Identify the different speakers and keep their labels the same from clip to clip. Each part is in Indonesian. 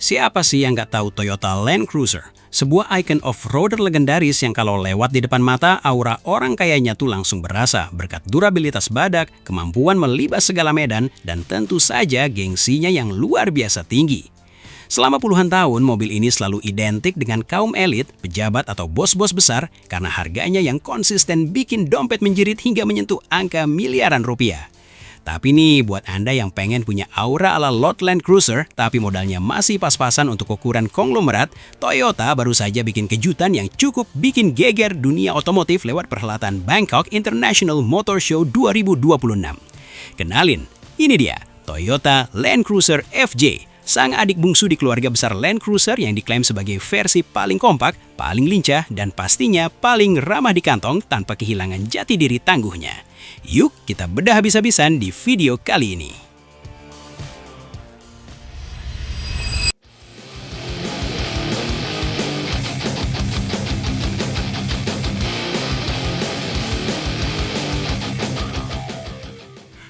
Speaker 1: Siapa sih yang nggak tahu Toyota Land Cruiser? Sebuah icon off-roader legendaris yang kalau lewat di depan mata, aura orang kayanya tuh langsung berasa berkat durabilitas badak, kemampuan melibas segala medan, dan tentu saja gengsinya yang luar biasa tinggi. Selama puluhan tahun, mobil ini selalu identik dengan kaum elit, pejabat atau bos-bos besar karena harganya yang konsisten bikin dompet menjerit hingga menyentuh angka miliaran rupiah. Tapi nih, buat Anda yang pengen punya aura ala Lot Land Cruiser, tapi modalnya masih pas-pasan untuk ukuran konglomerat, Toyota baru saja bikin kejutan yang cukup bikin geger dunia otomotif lewat perhelatan Bangkok International Motor Show 2026. Kenalin, ini dia, Toyota Land Cruiser FJ, sang adik bungsu di keluarga besar Land Cruiser yang diklaim sebagai versi paling kompak, paling lincah, dan pastinya paling ramah di kantong tanpa kehilangan jati diri tangguhnya. Yuk kita bedah habis-habisan di video kali ini.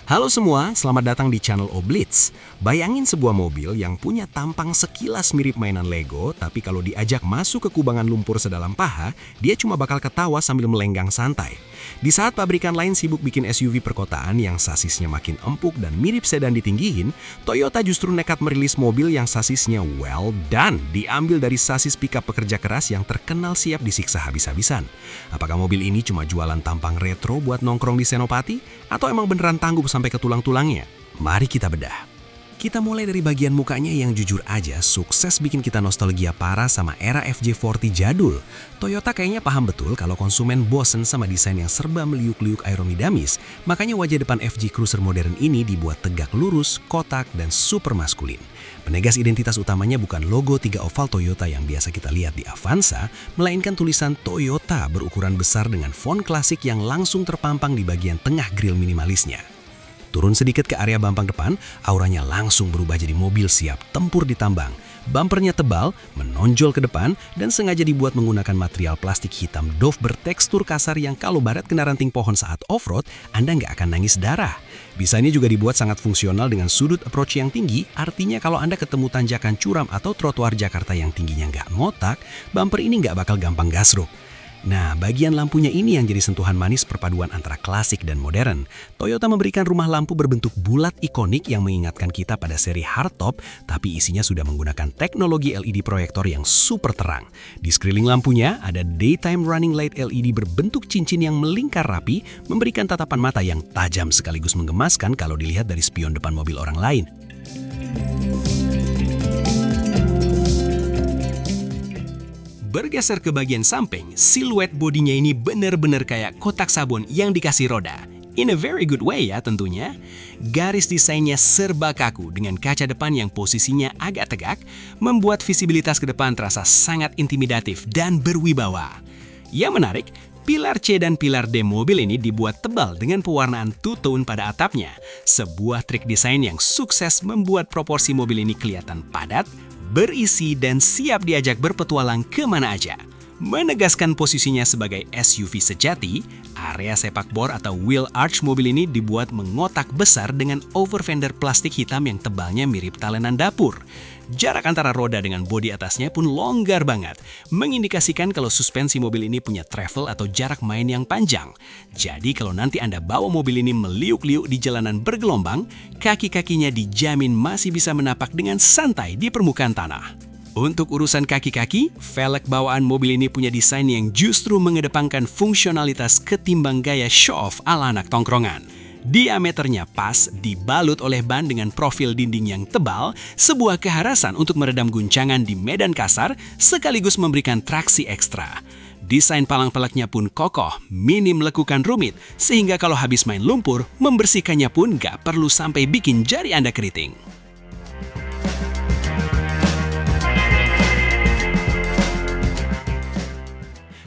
Speaker 2: Halo semua, selamat datang di channel Oblitz. Bayangin sebuah mobil yang punya tampang sekilas mirip mainan Lego, tapi kalau diajak masuk ke kubangan lumpur sedalam paha, dia cuma bakal ketawa sambil melenggang santai. Di saat pabrikan lain sibuk bikin SUV perkotaan yang sasisnya makin empuk dan mirip sedan ditinggiin, Toyota justru nekat merilis mobil yang sasisnya well done, diambil dari sasis pickup pekerja keras yang terkenal siap disiksa habis-habisan. Apakah mobil ini cuma jualan tampang retro buat nongkrong di Senopati? Atau emang beneran tangguh sampai ke tulang-tulangnya? Mari kita bedah. Kita mulai dari bagian mukanya yang jujur aja sukses bikin kita nostalgia parah sama era FJ40 jadul. Toyota kayaknya paham betul kalau konsumen bosen sama desain yang serba meliuk-liuk aerodinamis, makanya wajah depan FJ Cruiser modern ini dibuat tegak lurus, kotak, dan super maskulin. Penegas identitas utamanya bukan logo 3 oval Toyota yang biasa kita lihat di Avanza, melainkan tulisan Toyota berukuran besar dengan font klasik yang langsung terpampang di bagian tengah grill minimalisnya. Turun sedikit ke area bampak depan, auranya langsung berubah jadi mobil siap tempur di tambang. Bumpernya tebal, menonjol ke depan, dan sengaja dibuat menggunakan material plastik hitam doff bertekstur kasar yang kalau baret kena ranting pohon saat off-road, Anda nggak akan nangis darah. Desainnya juga dibuat sangat fungsional dengan sudut approach yang tinggi, artinya kalau Anda ketemu tanjakan curam atau trotoar Jakarta yang tingginya nggak ngotak, bumper ini nggak bakal gampang gasruk. Nah, bagian lampunya ini yang jadi sentuhan manis perpaduan antara klasik dan modern. Toyota memberikan rumah lampu berbentuk bulat ikonik yang mengingatkan kita pada seri hardtop, tapi isinya sudah menggunakan teknologi LED proyektor yang super terang. Di sekeliling lampunya ada daytime running light LED berbentuk cincin yang melingkar rapi, memberikan tatapan mata yang tajam sekaligus menggemaskan kalau dilihat dari spion depan mobil orang lain.
Speaker 1: Bergeser ke bagian samping, siluet bodinya ini bener-bener kayak kotak sabun yang dikasih roda. In a very good way ya tentunya. Garis desainnya serba kaku dengan kaca depan yang posisinya agak tegak, membuat visibilitas ke depan terasa sangat intimidatif dan berwibawa. Yang menarik, pilar C dan pilar D mobil ini dibuat tebal dengan pewarnaan two-tone pada atapnya. Sebuah trik desain yang sukses membuat proporsi mobil ini kelihatan padat, berisi, dan siap diajak berpetualang kemana aja. Menegaskan posisinya sebagai SUV sejati, area sepak bor atau wheel arch mobil ini dibuat mengotak besar dengan over fender plastik hitam yang tebalnya mirip talenan dapur. Jarak antara roda dengan bodi atasnya pun longgar banget, mengindikasikan kalau suspensi mobil ini punya travel atau jarak main yang panjang. Jadi kalau nanti Anda bawa mobil ini meliuk-liuk di jalanan bergelombang, kaki-kakinya dijamin masih bisa menapak dengan santai di permukaan tanah. Untuk urusan kaki-kaki, velg bawaan mobil ini punya desain yang justru mengedepankan fungsionalitas ketimbang gaya show-off ala anak tongkrongan. Diameternya pas, dibalut oleh ban dengan profil dinding yang tebal, sebuah keharasan untuk meredam guncangan di medan kasar, sekaligus memberikan traksi ekstra. Desain palang peleknya pun kokoh, minim lekukan rumit, sehingga kalau habis main lumpur, membersihkannya pun gak perlu sampai bikin jari Anda keriting.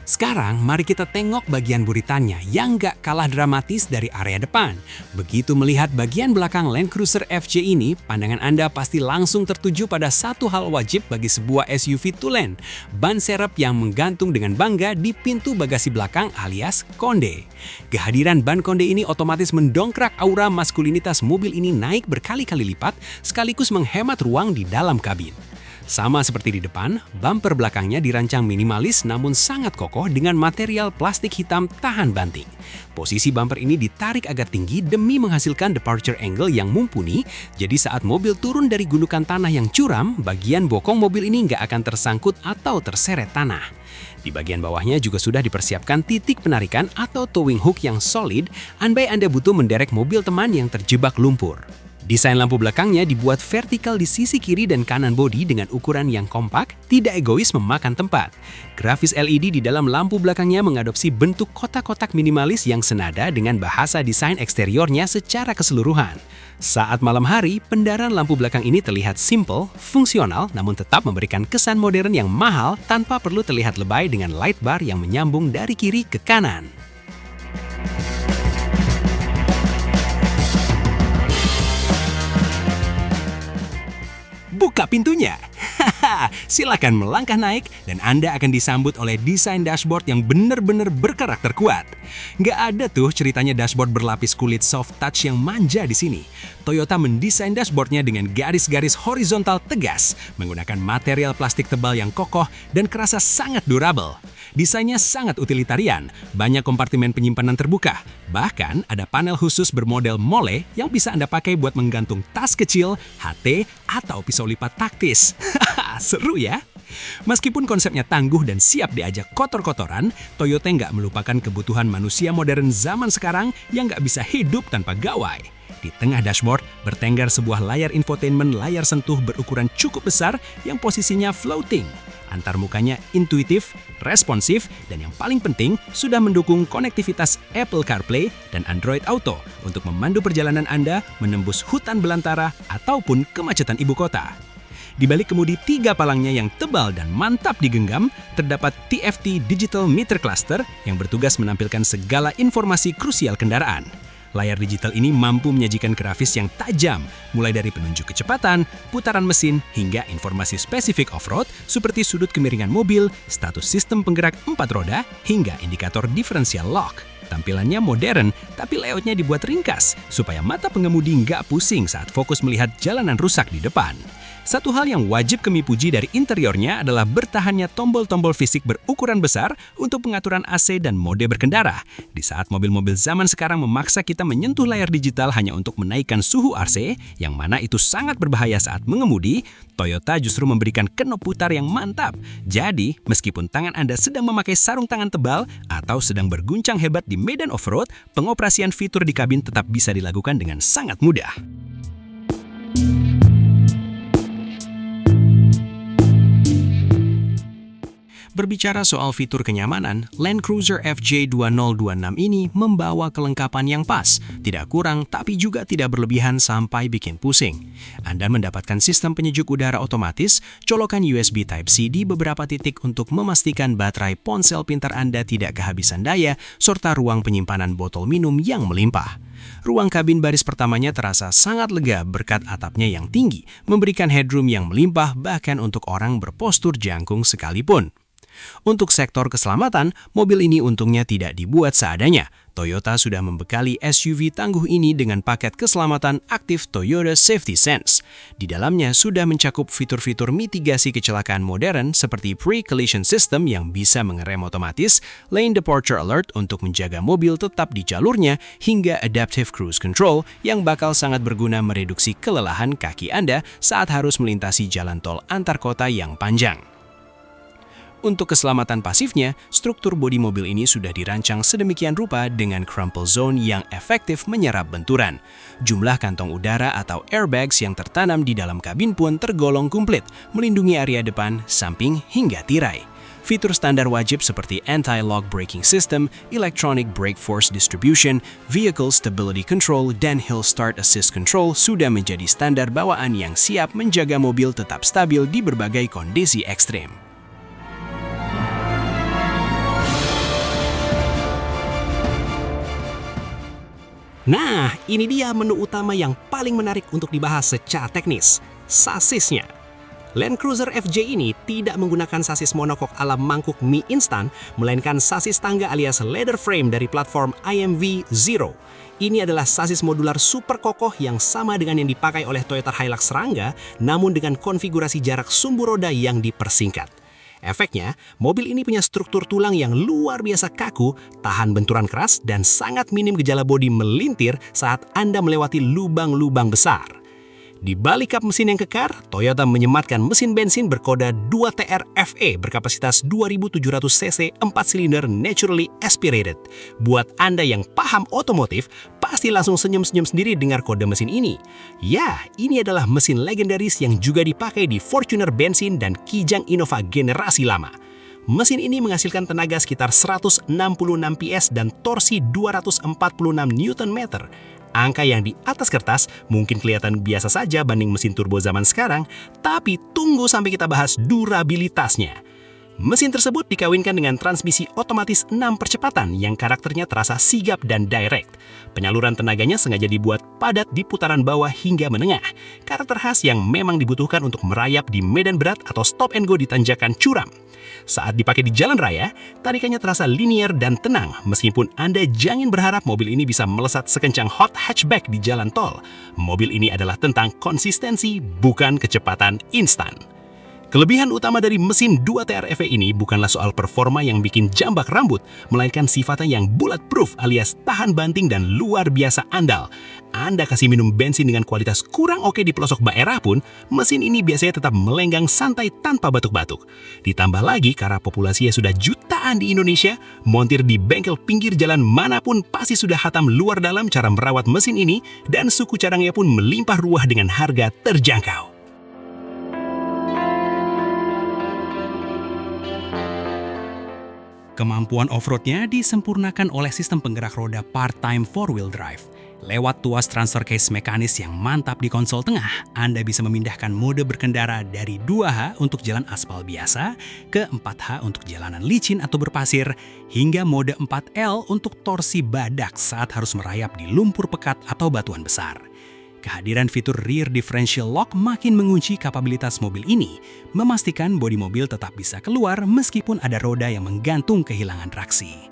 Speaker 1: Sekarang, mari kita tengok bagian buritannya yang gak kalah dramatis dari area depan. Begitu melihat bagian belakang Land Cruiser FJ ini, pandangan Anda pasti langsung tertuju pada satu hal wajib bagi sebuah SUV tulen, ban serep yang menggantung dengan bangga di pintu bagasi belakang alias konde. Kehadiran ban konde ini otomatis mendongkrak aura maskulinitas mobil ini naik berkali-kali lipat, sekaligus menghemat ruang di dalam kabin. Sama seperti di depan, bumper belakangnya dirancang minimalis namun sangat kokoh dengan material plastik hitam tahan banting. Posisi bumper ini ditarik agak tinggi demi menghasilkan departure angle yang mumpuni, jadi saat mobil turun dari gundukan tanah yang curam, bagian bokong mobil ini nggak akan tersangkut atau terseret tanah. Di bagian bawahnya juga sudah dipersiapkan titik penarikan atau towing hook yang solid, andai Anda butuh menderek mobil teman yang terjebak lumpur. Desain lampu belakangnya dibuat vertikal di sisi kiri dan kanan bodi dengan ukuran yang kompak, tidak egois memakan tempat. Grafis LED di dalam lampu belakangnya mengadopsi bentuk kotak-kotak minimalis yang senada dengan bahasa desain eksteriornya secara keseluruhan. Saat malam hari, pendaran lampu belakang ini terlihat simple, fungsional, namun tetap memberikan kesan modern yang mahal tanpa perlu terlihat lebay dengan light bar yang menyambung dari kiri ke kanan. Buka pintunya. Silakan melangkah naik dan Anda akan disambut oleh desain dashboard yang benar-benar berkarakter kuat. Nggak ada tuh ceritanya dashboard berlapis kulit soft touch yang manja di sini. Toyota mendesain dashboardnya dengan garis-garis horizontal tegas, menggunakan material plastik tebal yang kokoh dan kerasa sangat durable. Desainnya sangat utilitarian, banyak kompartemen penyimpanan terbuka. Bahkan ada panel khusus bermodel mole yang bisa Anda pakai buat menggantung tas kecil, HT, atau pisau lipat taktis. Seru ya? Meskipun konsepnya tangguh dan siap diajak kotor-kotoran, Toyota nggak melupakan kebutuhan manusia modern zaman sekarang yang nggak bisa hidup tanpa gawai. Di tengah dashboard, bertengger sebuah layar infotainment layar sentuh berukuran cukup besar yang posisinya floating. Antar mukanya intuitif, responsif, dan yang paling penting sudah mendukung konektivitas Apple CarPlay dan Android Auto untuk memandu perjalanan Anda menembus hutan belantara ataupun kemacetan ibu kota. Di balik kemudi 3 palangnya yang tebal dan mantap digenggam, terdapat TFT Digital Meter Cluster yang bertugas menampilkan segala informasi krusial kendaraan. Layar digital ini mampu menyajikan grafis yang tajam, mulai dari penunjuk kecepatan, putaran mesin, hingga informasi spesifik off-road seperti sudut kemiringan mobil, status sistem penggerak 4 roda, hingga indikator differential lock. Tampilannya modern, tapi layoutnya dibuat ringkas, supaya mata pengemudi nggak pusing saat fokus melihat jalanan rusak di depan. Satu hal yang wajib kami puji dari interiornya adalah bertahannya tombol-tombol fisik berukuran besar untuk pengaturan AC dan mode berkendara. Di saat mobil-mobil zaman sekarang memaksa kita menyentuh layar digital hanya untuk menaikkan suhu AC, yang mana itu sangat berbahaya saat mengemudi, Toyota justru memberikan knop putar yang mantap. Jadi, meskipun tangan Anda sedang memakai sarung tangan tebal atau sedang berguncang hebat di medan off-road, pengoperasian fitur di kabin tetap bisa dilakukan dengan sangat mudah. Berbicara soal fitur kenyamanan, Land Cruiser FJ2026 ini membawa kelengkapan yang pas, tidak kurang tapi juga tidak berlebihan sampai bikin pusing. Anda mendapatkan sistem penyejuk udara otomatis, colokan USB Type-C di beberapa titik untuk memastikan baterai ponsel pintar Anda tidak kehabisan daya, serta ruang penyimpanan botol minum yang melimpah. Ruang kabin baris pertamanya terasa sangat lega berkat atapnya yang tinggi, memberikan headroom yang melimpah bahkan untuk orang berpostur jangkung sekalipun. Untuk sektor keselamatan, mobil ini untungnya tidak dibuat seadanya. Toyota sudah membekali SUV tangguh ini dengan paket keselamatan aktif Toyota Safety Sense. Di dalamnya sudah mencakup fitur-fitur mitigasi kecelakaan modern seperti pre-collision system yang bisa mengerem otomatis, lane departure alert untuk menjaga mobil tetap di jalurnya, hingga adaptive cruise control yang bakal sangat berguna mereduksi kelelahan kaki Anda saat harus melintasi jalan tol antar kota yang panjang. Untuk keselamatan pasifnya, struktur bodi mobil ini sudah dirancang sedemikian rupa dengan crumple zone yang efektif menyerap benturan. Jumlah kantong udara atau airbags yang tertanam di dalam kabin pun tergolong komplit, melindungi area depan, samping, hingga tirai. Fitur standar wajib seperti anti-lock braking system, electronic brake force distribution, vehicle stability control, dan hill start assist control sudah menjadi standar bawaan yang siap menjaga mobil tetap stabil di berbagai kondisi ekstrim. Nah, ini dia menu utama yang paling menarik untuk dibahas secara teknis, sasisnya. Land Cruiser FJ ini tidak menggunakan sasis monokok ala mangkuk mie instan, melainkan sasis tangga alias leather frame dari platform IMV Zero. Ini adalah sasis modular super kokoh yang sama dengan yang dipakai oleh Toyota Hilux Rangga, namun dengan konfigurasi jarak sumbu roda yang dipersingkat. Efeknya, mobil ini punya struktur tulang yang luar biasa kaku, tahan benturan keras, dan sangat minim gejala bodi melintir saat Anda melewati lubang-lubang besar. Di balik kap mesin yang kekar, Toyota menyematkan mesin bensin berkode 2TR-FE berkapasitas 2700 cc 4 silinder naturally aspirated. Buat Anda yang paham otomotif, pasti langsung senyum-senyum sendiri dengar kode mesin ini. Ya, ini adalah mesin legendaris yang juga dipakai di Fortuner bensin dan Kijang Innova generasi lama. Mesin ini menghasilkan tenaga sekitar 166 PS dan torsi 246 Nm. Angka yang di atas kertas mungkin kelihatan biasa saja banding mesin turbo zaman sekarang, tapi tunggu sampai kita bahas durabilitasnya. Mesin tersebut dikawinkan dengan transmisi otomatis 6 percepatan yang karakternya terasa sigap dan direct. Penyaluran tenaganya sengaja dibuat padat di putaran bawah hingga menengah, karakter khas yang memang dibutuhkan untuk merayap di medan berat atau stop and go di tanjakan curam. Saat dipakai di jalan raya, tarikannya terasa linear dan tenang, meskipun Anda jangan berharap mobil ini bisa melesat sekencang hot hatchback di jalan tol. Mobil ini adalah tentang konsistensi, bukan kecepatan instan. Kelebihan utama dari mesin 2TR-FE ini bukanlah soal performa yang bikin jambak rambut, melainkan sifatnya yang bulletproof alias tahan banting dan luar biasa andal. Anda kasih minum bensin dengan kualitas kurang oke di pelosok daerah pun, mesin ini biasanya tetap melenggang santai tanpa batuk-batuk. Ditambah lagi karena populasinya sudah jutaan di Indonesia, montir di bengkel pinggir jalan manapun pasti sudah hatam luar dalam cara merawat mesin ini, dan suku cadangnya pun melimpah ruah dengan harga terjangkau. Kemampuan off-roadnya disempurnakan oleh sistem penggerak roda part-time 4-wheel drive. Lewat tuas transfer case mekanis yang mantap di konsol tengah, Anda bisa memindahkan mode berkendara dari 2H untuk jalan aspal biasa ke 4H untuk jalanan licin atau berpasir, hingga mode 4L untuk torsi badak saat harus merayap di lumpur pekat atau batuan besar. Kehadiran fitur rear differential lock makin mengunci kapabilitas mobil ini, memastikan bodi mobil tetap bisa keluar meskipun ada roda yang menggantung kehilangan traksi.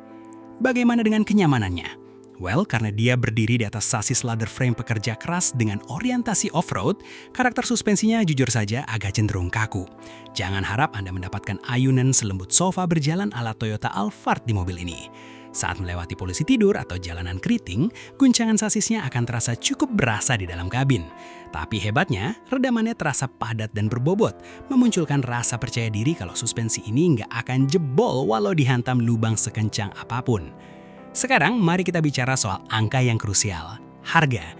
Speaker 1: Bagaimana dengan kenyamanannya? Well, karena dia berdiri di atas sasis ladder frame pekerja keras dengan orientasi off-road, karakter suspensinya jujur saja agak cenderung kaku. Jangan harap Anda mendapatkan ayunan selembut sofa berjalan ala Toyota Alphard di mobil ini. Saat melewati polisi tidur atau jalanan keriting, guncangan sasisnya akan terasa cukup berasa di dalam kabin. Tapi hebatnya, redamannya terasa padat dan berbobot, memunculkan rasa percaya diri kalau suspensi ini nggak akan jebol walau dihantam lubang sekencang apapun. Sekarang, mari kita bicara soal angka yang krusial, harga.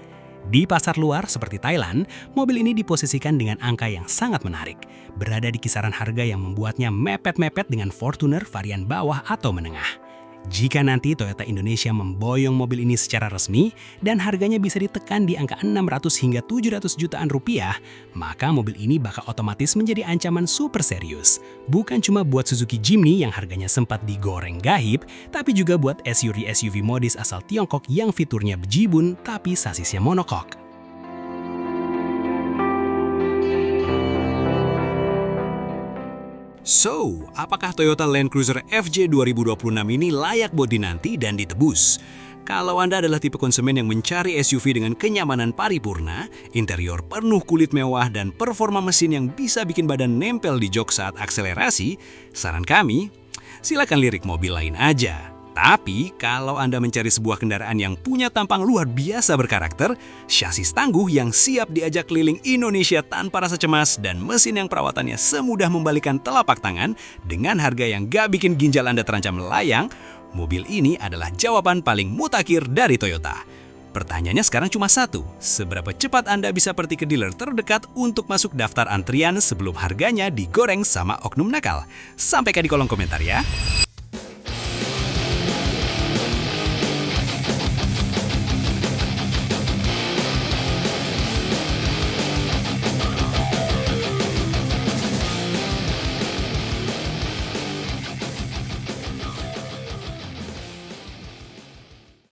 Speaker 1: Di pasar luar seperti Thailand, mobil ini diposisikan dengan angka yang sangat menarik, berada di kisaran harga yang membuatnya mepet-mepet dengan Fortuner varian bawah atau menengah. Jika nanti Toyota Indonesia memboyong mobil ini secara resmi dan harganya bisa ditekan di angka 600 hingga 700 jutaan rupiah, maka mobil ini bakal otomatis menjadi ancaman super serius. Bukan cuma buat Suzuki Jimny yang harganya sempat digoreng gaib, tapi juga buat SUV modis asal Tiongkok yang fiturnya bejibun tapi sasisnya monokok. So, apakah Toyota Land Cruiser FJ 2026 ini layak buat dinanti dan ditebus? Kalau Anda adalah tipe konsumen yang mencari SUV dengan kenyamanan paripurna, interior penuh kulit mewah, dan performa mesin yang bisa bikin badan nempel di jok saat akselerasi, saran kami, silakan lirik mobil lain aja. Tapi, kalau Anda mencari sebuah kendaraan yang punya tampang luar biasa berkarakter, chassis tangguh yang siap diajak keliling Indonesia tanpa rasa cemas, dan mesin yang perawatannya semudah membalikan telapak tangan dengan harga yang gak bikin ginjal Anda terancam melayang, mobil ini adalah jawaban paling mutakhir dari Toyota. Pertanyaannya sekarang cuma satu, seberapa cepat Anda bisa pergi ke dealer terdekat untuk masuk daftar antrian sebelum harganya digoreng sama oknum nakal? Sampaikan di kolom komentar ya!